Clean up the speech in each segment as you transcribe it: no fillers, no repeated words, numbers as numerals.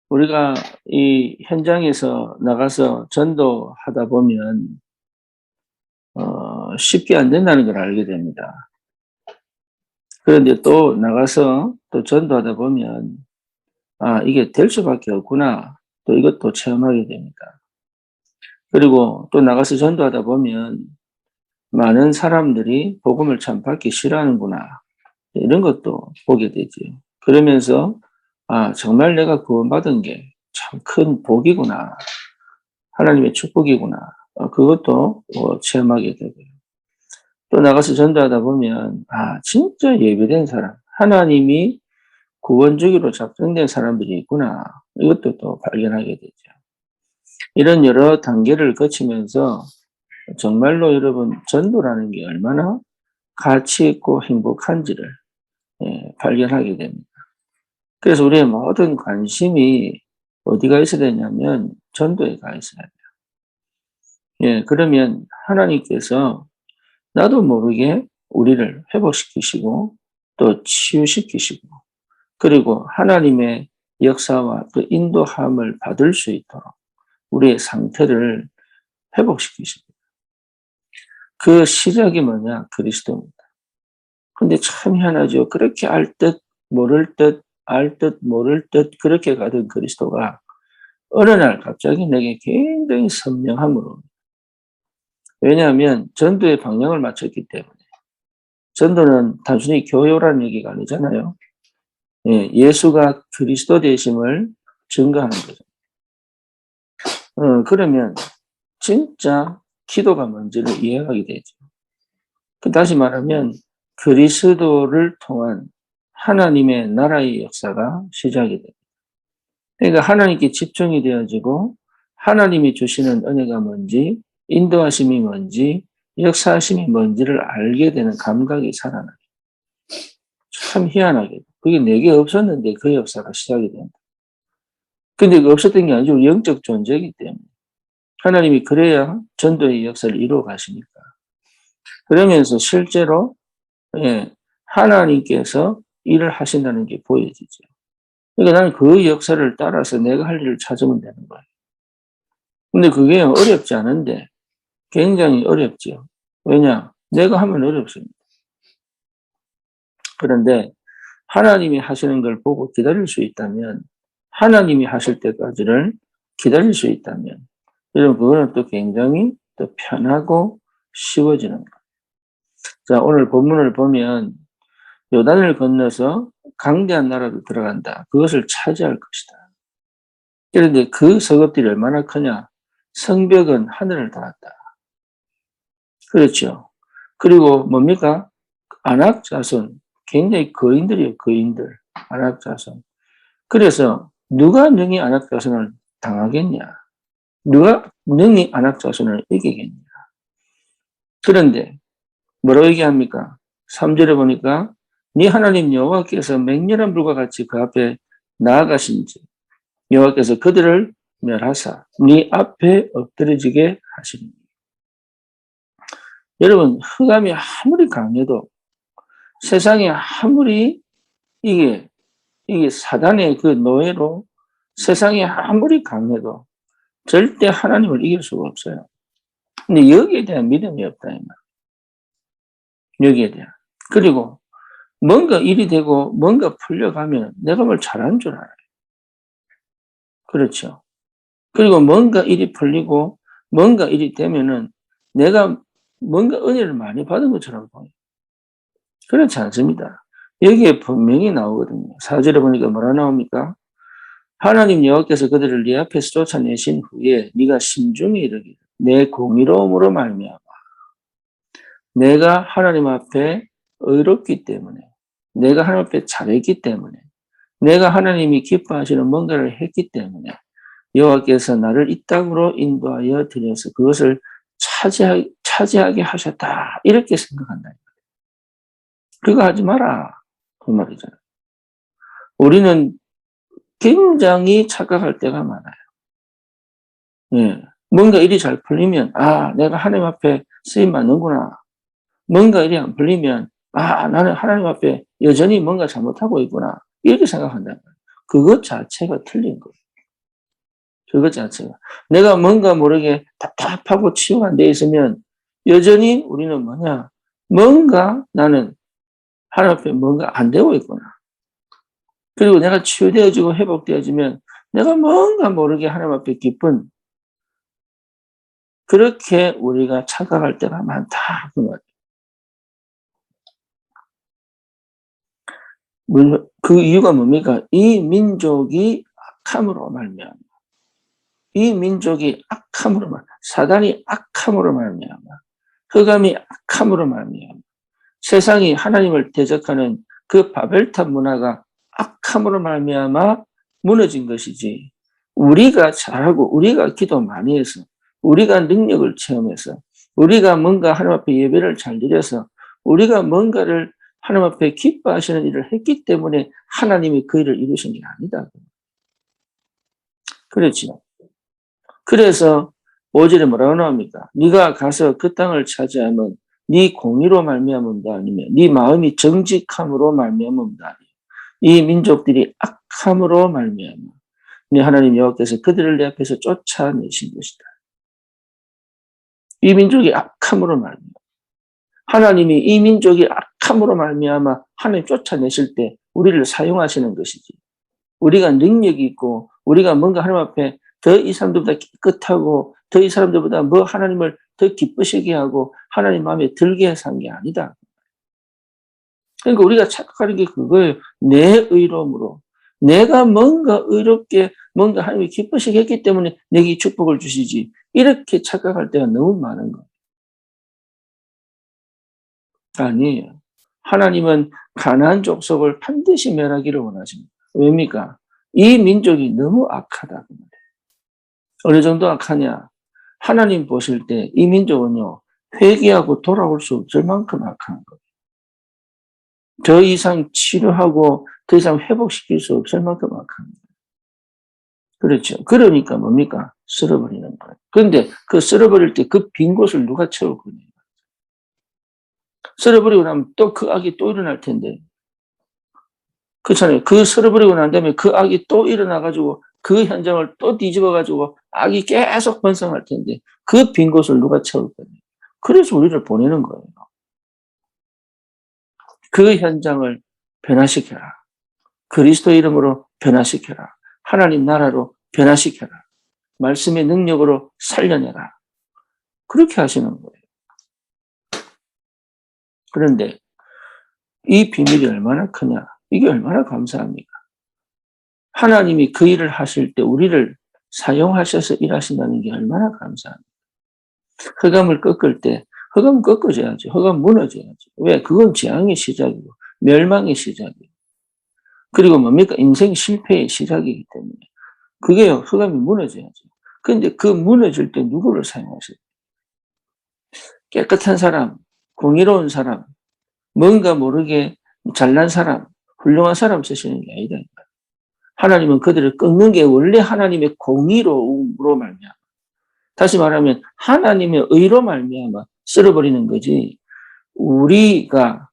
우리가 이 현장에서 나가서 전도하다 보면 쉽게 안 된다는 걸 알게 됩니다. 그런데 또 나가서 또 전도하다 보면 '아 이게 될 수밖에 없구나.' 또 이것도 체험하게 됩니다. 그리고 또 나가서 전도하다 보면 '많은 사람들이 복음을 참 받기 싫어하는구나.' 이런 것도 보게 되지요. 그러면서 '아 정말 내가 구원받은 게 참 큰 복이구나. 하나님의 축복이구나.' 그것도 체험하게 되고요. 또 나가서 전도하다 보면 '아 진짜 예배된 사람, 하나님이 구원주기로 작정된 사람들이 있구나.' 이것도 또 발견하게 되죠. 이런 여러 단계를 거치면서 정말로 여러분 전도라는 게 얼마나 가치 있고 행복한지를 발견하게 됩니다. 그래서 우리의 모든 관심이 어디가 있어야 되냐면 전도에 가 있어야 돼요. 그러면 하나님께서 나도 모르게 우리를 회복시키시고 또 치유시키시고 그리고 하나님의 역사와 그 인도함을 받을 수 있도록 우리의 상태를 회복시키십니다. 그 시작이 뭐냐? 그리스도입니다. 근데 참 희한하죠. 그렇게 알 듯 모를 듯 알 듯 모를 듯 그렇게 가던 그리스도가 어느 날 갑자기 내게 굉장히 선명함으로, 왜냐하면 전도의 방향을 맞췄기 때문에. 전도는 단순히 교요라는 얘기가 아니잖아요. 예수가 그리스도 되심을 증거하는 거죠. 그러면 진짜 기도가 뭔지를 이해하게 되죠. 다시 말하면 그리스도를 통한 하나님의 나라의 역사가 시작이 됩니다. 그러니까 하나님께 집중이 되어지고 하나님이 주시는 은혜가 뭔지, 인도하심이 뭔지, 역사하심이 뭔지를 알게 되는 감각이 살아나요. 참 희한하게. 그게 내게 없었는데 그 역사가 시작이 된다. 근데 그 없었던 게 아니죠. 영적 존재이기 때문에. 하나님이 그래야 전도의 역사를 이루어 가시니까. 그러면서 실제로 하나님께서 일을 하신다는 게 보여지죠. 그러니까 나는 그 역사를 따라서 내가 할 일을 찾으면 되는 거예요. 근데 그게 어렵지 않은데 굉장히 어렵죠. 왜냐? 내가 하면 어렵습니다. 그런데 하나님이 하시는 걸 보고 기다릴 수 있다면, 하나님이 하실 때까지를 기다릴 수 있다면, 여러분 그거는 또 굉장히 또 편하고 쉬워지는 거예요. 자, 오늘 본문을 보면 요단을 건너서 강대한 나라로 들어간다. 그것을 차지할 것이다. 그런데 그 서급들이 얼마나 크냐? 성벽은 하늘을 닿았다. 그렇죠. 그리고 뭡니까? 아낙 자손, 굉장히 거인들이에요. 거인들, 아낙 자손. 그래서 누가 능히 아낙 자손을 당하겠냐? 누가 능히 아낙 자손을 이기겠냐? 그런데 뭐라고 얘기합니까? 3절에 보니까 네 하나님 여호와께서 맹렬한 불과 같이 그 앞에 나아가신지 여호와께서 그들을 멸하사 네 앞에 엎드려지게 하시니. 여러분 흑암이 아무리 강해도, 세상이 아무리 이게 사단의 그 노예로 세상이 아무리 강해도 절대 하나님을 이길 수가 없어요. 근데 여기에 대한 믿음이 없다 이 말. 여기에 대한. 그리고 뭔가 일이 되고 뭔가 풀려가면 내가 뭘 잘한 줄 알아요. 그렇죠. 그리고 뭔가 일이 풀리고 뭔가 일이 되면은 내가 뭔가 은혜를 많이 받은 것처럼 보여요. 그렇지 않습니다. 여기에 분명히 나오거든요. 4절에 보니까 뭐라 나옵니까? 하나님 여호와께서 그들을 네 앞에서 쫓아내신 후에 네가 신중히 이르기를 내 공의로움으로 말미암아 내가 하나님 앞에 의롭기 때문에, 내가 하나님 앞에 잘했기 때문에, 내가 하나님이 기뻐하시는 뭔가를 했기 때문에 여호와께서 나를 이 땅으로 인도하여 드려서 그것을 차지하게 하셨다. 이렇게 생각한다. 그거 하지 마라. 그 말이잖아요. 우리는 굉장히 착각할 때가 많아요. 뭔가 일이 잘 풀리면 내가 하나님 앞에 쓰임 받는구나. 뭔가 일이 안 풀리면 나는 하나님 앞에 여전히 뭔가 잘못하고 있구나. 이렇게 생각한다는 거예요. 그것 자체가 틀린 거예요. 그것 자체가. 내가 뭔가 모르게 답답하고 치유가 안 돼 있으면 여전히 우리는 뭐냐? 뭔가 나는 하나님 앞에 뭔가 안 되고 있구나. 그리고 내가 치유되어지고 회복되어지면 내가 뭔가 모르게 하나님 앞에 기쁜, 그렇게 우리가 착각할 때가 많다. 그 말이에요. 그 이유가 뭡니까? 이 민족이 악함으로 말미암아. 이 민족이 악함으로 사단이 악함으로 말미암아. 흑암이 악함으로 말미암아. 세상이 하나님을 대적하는 그 바벨탑 문화가 악함으로 말미암아 무너진 것이지. 우리가 잘하고 우리가 기도 많이 해서 우리가 능력을 체험해서 우리가 뭔가 하나님 앞에 예배를 잘 드려서 우리가 뭔가를 하나님 앞에 기뻐하시는 일을 했기 때문에 하나님이 그 일을 이루신 게 아니다. 그렇죠. 그래서 5절에 뭐라고 나옵니까? 네가 가서 그 땅을 차지하면 네 공의로 말미암은다 아니면 네 마음이 정직함으로 말미암은다. 이 민족들이 악함으로 말미암아 네 하나님 여호와께서 그들을 내 앞에서 쫓아내신 것이다. 이 민족이 악함으로 말미암아 하나님이 이 민족이 악함으로 말미암아 하나님 쫓아내실 때 우리를 사용하시는 것이지. 우리가 능력이 있고 우리가 뭔가 하나님 앞에 더 이 사람들보다 깨끗하고 더 이 사람들보다 뭐 하나님을 더 기쁘시게 하고 하나님 마음에 들게 해서 한 게 아니다. 그러니까 우리가 착각하는 게 그거예요. 내 의로움으로. 내가 뭔가 의롭게 뭔가 하나님이 기쁘시게 했기 때문에 내게 이 축복을 주시지. 이렇게 착각할 때가 너무 많은 거예요. 아니에요. 하나님은 가나안 족속을 반드시 멸하기를 원하십니다. 왜입니까? 이 민족이 너무 악하다. 어느 정도 악하냐? 하나님 보실 때 이 민족은요, 회개하고 돌아올 수 없을 만큼 악한 거예요. 더 이상 치료하고 더 이상 회복시킬 수 없을 만큼 악한 거예요. 그렇죠. 그러니까 뭡니까? 쓸어버리는 거예요. 그런데 그 쓸어버릴 때 그 빈 곳을 누가 채울 거냐? 쓸어버리고 나면 또 그 악이 또 일어날 텐데. 그렇잖아요. 그 쓸어버리고 난 다음에 그 악이 또 일어나가지고 그 현장을 또 뒤집어가지고 악이 계속 번성할 텐데 그 빈 곳을 누가 채울 거냐. 그래서 우리를 보내는 거예요. 그 현장을 변화시켜라. 그리스도 이름으로 변화시켜라. 하나님 나라로 변화시켜라. 말씀의 능력으로 살려내라. 그렇게 하시는 거예요. 그런데 이 비밀이 얼마나 크냐. 이게 얼마나 감사합니까? 하나님이 그 일을 하실 때 우리를 사용하셔서 일하신다는 게 얼마나 감사합니까? 흑암을 꺾을 때 흑암 꺾어져야지. 흑암 무너져야지. 왜? 그건 재앙의 시작이고 멸망의 시작이고 그리고 뭡니까? 인생 실패의 시작이기 때문에 그게 흑암이 무너져야지. 그런데 그 무너질 때 누구를 사용하세요? 깨끗한 사람, 공의로운 사람, 뭔가 모르게 잘난 사람, 훌륭한 사람 쓰시는 게 아니다. 하나님은 그들을 꺾는 게 원래 하나님의 공의로움으로 말미암아. 다시 말하면 하나님의 의로 말미암아 쓸어버리는 거지. 우리가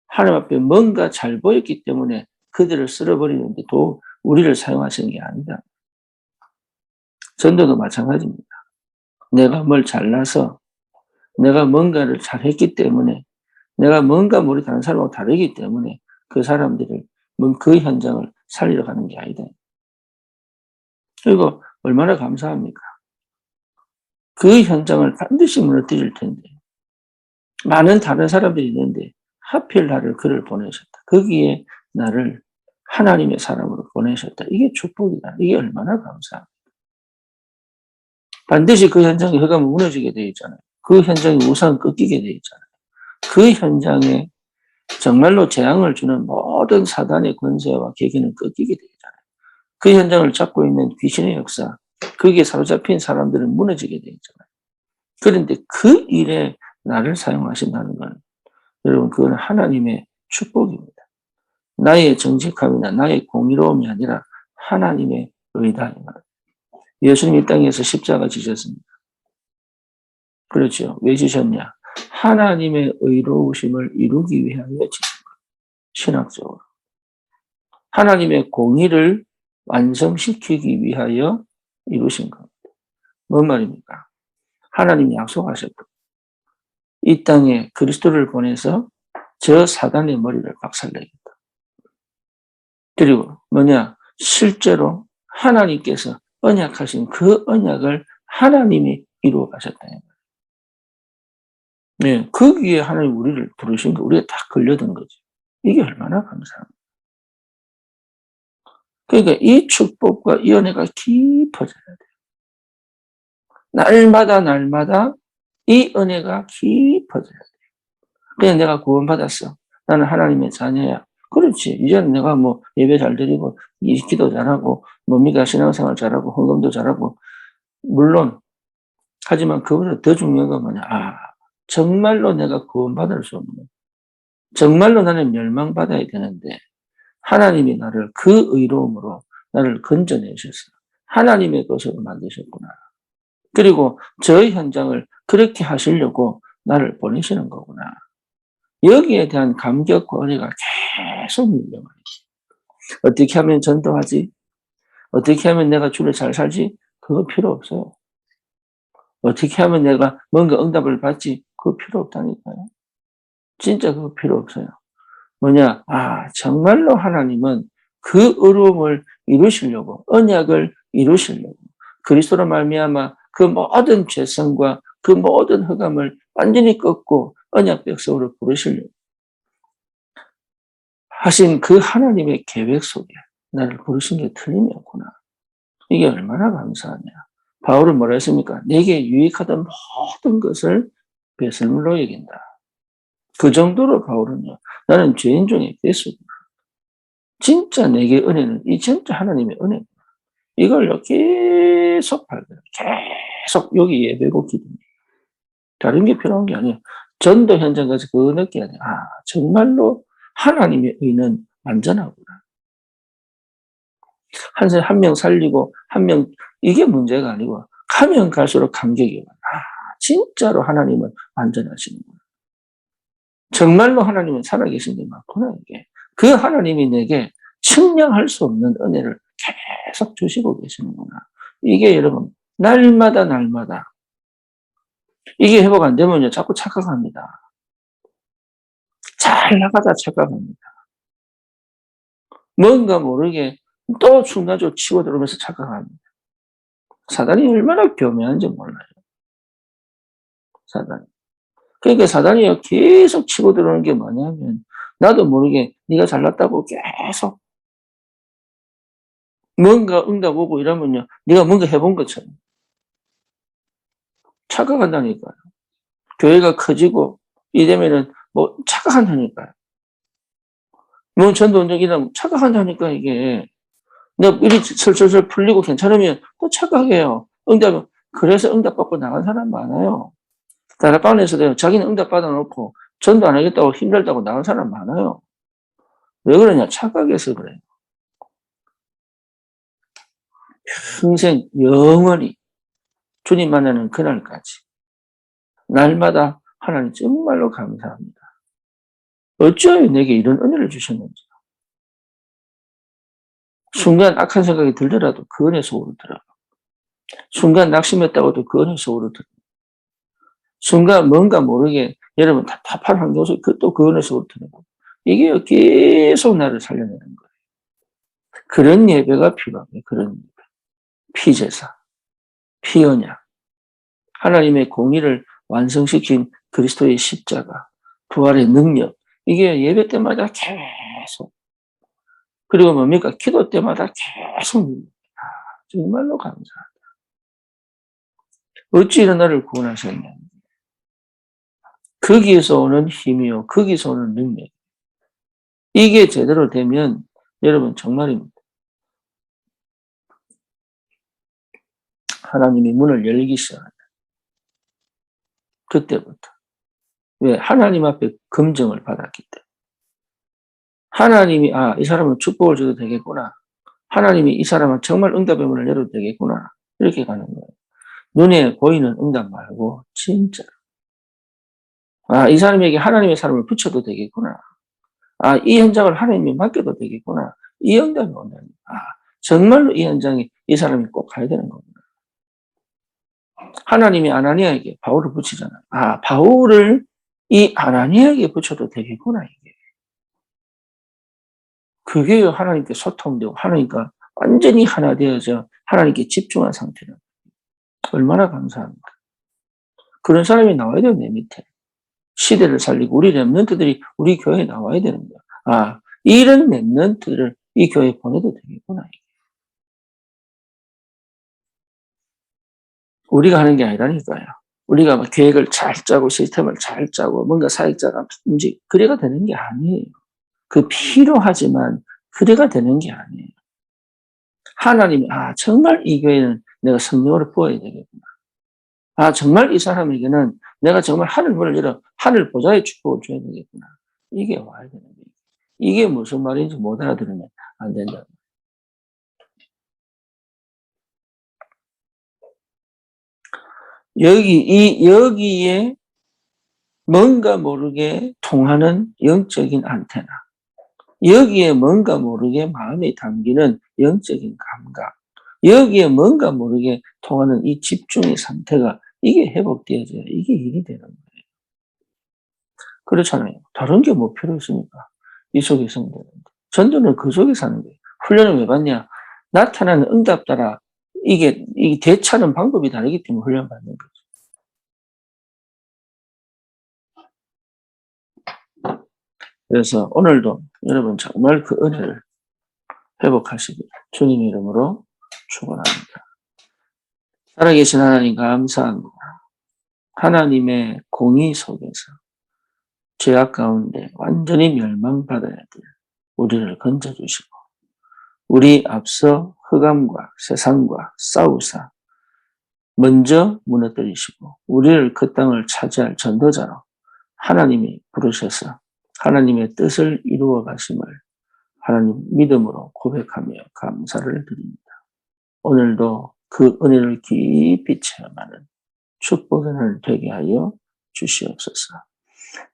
하나님 앞에 뭔가 잘 보였기 때문에 그들을 쓸어버리는데 도 우리를 사용하시는 게 아니다. 전도도 마찬가지입니다. 내가 뭘 잘나서 내가 뭔가를 잘했기 때문에 내가 뭔가 우리 다른 사람하고 다르기 때문에 그 사람들을 그 현장을 살리러 가는 게 아니다. 그리고 얼마나 감사합니까? 그 현장을 반드시 무너뜨릴 텐데 많은 다른 사람들이 있는데 하필 나를 그를 보내셨다. 거기에 나를 하나님의 사람으로 보내셨다. 이게 축복이다. 이게 얼마나 감사합니까? 반드시 그 현장에 흑암이 무너지게 되어 있잖아요. 그 현장에 우상 꺾이게 되어 있잖아요. 그 현장에 정말로 재앙을 주는 모든 사단의 권세와 계기는 꺾이게 되어 있잖아요. 그 현장을 잡고 있는 귀신의 역사, 거기에 사로잡힌 사람들은 무너지게 되어 있잖아요. 그런데 그 일에 나를 사용하신다는 건 여러분 그건 하나님의 축복입니다. 나의 정직함이나 나의 공의로움이 아니라 하나님의 의다. 예수님 이 땅에서 십자가 지셨습니다. 그렇죠. 왜 지셨냐? 하나님의 의로우심을 이루기 위하여 지신 거예요. 신학적으로. 하나님의 공의를 완성시키기 위하여 이루신 겁니다. 뭔 말입니까? 하나님이 약속하셨고 이 땅에 그리스도를 보내서 저 사단의 머리를 박살내겠다. 그리고 뭐냐? 실제로 하나님께서 언약하신 그 언약을 하나님이 이루어 가셨다는 거예요. 네, 거기에 하나님 우리를 부르신 거 우리가 다 걸려든 거죠. 이게 얼마나 감사합니까? 그러니까 이 축복과 이 은혜가 깊어져야 돼요. 날마다 이 은혜가 깊어져야 돼요. 그냥 내가 구원받았어. 나는 하나님의 자녀야. 그렇지. 이제는 내가 뭐 예배 잘 드리고 기도 잘하고 뭡니까 신앙생활 잘하고 헌금도 잘하고 물론 하지만 그보다 더 중요한 건 뭐냐. 정말로 내가 구원받을 수 없는 정말로 나는 멸망받아야 되는데 하나님이 나를 그 의로움으로 나를 건져내셨어. 하나님의 것으로 만드셨구나. 그리고 저의 현장을 그렇게 하시려고 나를 보내시는 거구나. 여기에 대한 감격과 은혜가 계속 밀려와요. 어떻게 하면 전도하지? 어떻게 하면 내가 주를 잘 살지? 그거 필요 없어요. 어떻게 하면 내가 뭔가 응답을 받지? 그거 필요 없다니까요. 진짜 그거 필요 없어요. 뭐냐? 정말로 하나님은 그 의로움을 이루시려고, 언약을 이루시려고, 그리스도로 말미암아 그 모든 죄성과 그 모든 흑암을 완전히 꺾고 언약 백성으로 부르시려고 하신 그 하나님의 계획 속에 나를 부르신 게 틀림이 없구나. 이게 얼마나 감사하냐. 바울은 뭐라 했습니까? 내게 유익하던 모든 것을 배설물로 여긴다. 그 정도로 바울은요. 나는 죄인 중에 괴수구나. 진짜 내게 은혜는 이 진짜 하나님의 은혜구나. 이걸요 계속 발견해요. 계속 여기 예배고 기도. 다른 게 필요한 게 아니에요. 전도 현장 가서 그거 느껴야 돼요. 정말로 하나님의 의는 완전하구나. 한 명 살리고 한 명 이게 문제가 아니고 가면 갈수록 감격이 와요. 진짜로 하나님은 완전하시는구나. 정말로 하나님은 살아계신 게 맞구나 이게. 그 하나님이 내게 측량할 수 없는 은혜를 계속 주시고 계시는구나. 이게 여러분 날마다 이게 회복 안 되면요 자꾸 착각합니다. 잘 나가다 착각합니다. 뭔가 모르게 또 순간적으로 치고 들어오면서 착각합니다. 사단이 얼마나 교묘한지 몰라요. 사단이. 그러니까 사단이 계속 치고 들어오는 게 뭐냐면 나도 모르게 네가 잘났다고 계속 뭔가 응답 오고 이러면요. 네가 뭔가 해본 것처럼 착각한다니까요. 교회가 커지고 이러면은 뭐 착각한다니까요. 뭐 전도운동이나 착각한다니까 이게. 내가 일이 슬슬 풀리고 괜찮으면 또 착각해요. 그래서 응답받고 나간 사람 많아요. 다락방에서도 자기는 응답 받아놓고 전도 안 하겠다고 힘들다고 나간 사람 많아요. 왜 그러냐? 착각해서 그래요. 평생 영원히 주님 만나는 그날까지 날마다 하나님 정말로 감사합니다. 어찌하여 내게 이런 은혜를 주셨는지. 순간 악한 생각이 들더라도 그 은혜 속으로 들어가. 순간 낙심했다고도 그 은혜 속으로 들어가. 순간 뭔가 모르게 여러분 답답한 환경 속에 또 그 은혜 속으로 들어가. 이게 계속 나를 살려내는 거예요. 그런 예배가 필요합니다. 그런 예배. 피제사, 피언약, 하나님의 공의를 완성시킨 그리스도의 십자가, 부활의 능력. 이게 예배 때마다 계속 그리고 뭡니까? 기도 때마다 계속 정말로 감사하다. 어찌 이런 나를 구원하셨냐. 거기에서 오는 힘이요. 거기서 오는 능력. 이게 제대로 되면 여러분 정말입니다. 하나님이 문을 열기 시작합니다. 그때부터. 왜? 하나님 앞에 검증을 받았기 때문에. 하나님이 이 사람은 축복을 줘도 되겠구나. 하나님이 이 사람은 정말 응답의 문을 열어도 되겠구나. 이렇게 가는 거예요. 눈에 보이는 응답 말고 진짜. 이 사람에게 하나님의 사람을 붙여도 되겠구나. 이 현장을 하나님이 맡겨도 되겠구나. 이 응답이 온다니. 정말로 이 현장에 이 사람이 꼭 가야 되는 겁니다. 하나님이 아나니아에게 바울을 붙이잖아요. 아, 바울을 이 아나니아에게 붙여도 되겠구나, 이게. 그게 하나님께 소통되고 하나님과 완전히 하나 되어져 하나님께 집중한 상태는 얼마나 감사합니까? 그런 사람이 나와야 돼요, 내 밑에. 시대를 살리고 우리 랩런트들이 우리 교회에 나와야 되는 거야. 아, 이런 랩런트를 이 교회에 보내도 되겠구나. 우리가 하는 게 아니라니까요. 우리가 막 계획을 잘 짜고 시스템을 잘 짜고 뭔가 사역자가 그래가 되는 게 아니에요. 그 필요하지만 그래가 되는 게 아니에요. 하나님이 아 정말 이 교회는 내가 성령을 부어야 되겠구나. 아 정말 이 사람에게는 내가 정말 하늘문을 열어 하늘 보좌의 축복을 줘야 되겠구나. 이게 와야 되는 거예요. 이게 무슨 말인지 못 알아들으면 안 된다. 여기에 뭔가 모르게 통하는 영적인 안테나. 여기에 뭔가 모르게 마음에 담기는 영적인 감각. 여기에 뭔가 모르게 통하는 이 집중의 상태가 이게 회복되어져야 이게 일이 되는 거예요. 그렇잖아요. 다른 게 뭐 필요 있습니까? 이 속에 있으면 되는데. 전도는 그 속에 사는 거예요. 훈련을 왜 받냐? 나타나는 응답 따라 이게 대처하는 방법이 다르기 때문에 훈련 받는 거죠. 그래서 오늘도 여러분 정말 그 은혜를 회복하시길 주님 이름으로 축원합니다. 살아계신 하나님 감사합니다. 하나님의 공의 속에서 죄악 가운데 완전히 멸망받아야 될 우리를 건져주시고 우리 앞서 흑암과 세상과 싸우사 먼저 무너뜨리시고 우리를 그 땅을 차지할 전도자로 하나님이 부르셔서 하나님의 뜻을 이루어 가심을 하나님 믿음으로 고백하며 감사를 드립니다. 오늘도 그 은혜를 깊이 체험하는 축복의 날 되게 하여 주시옵소서.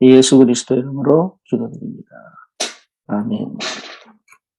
예수 그리스도 이름으로 기도드립니다. 아멘.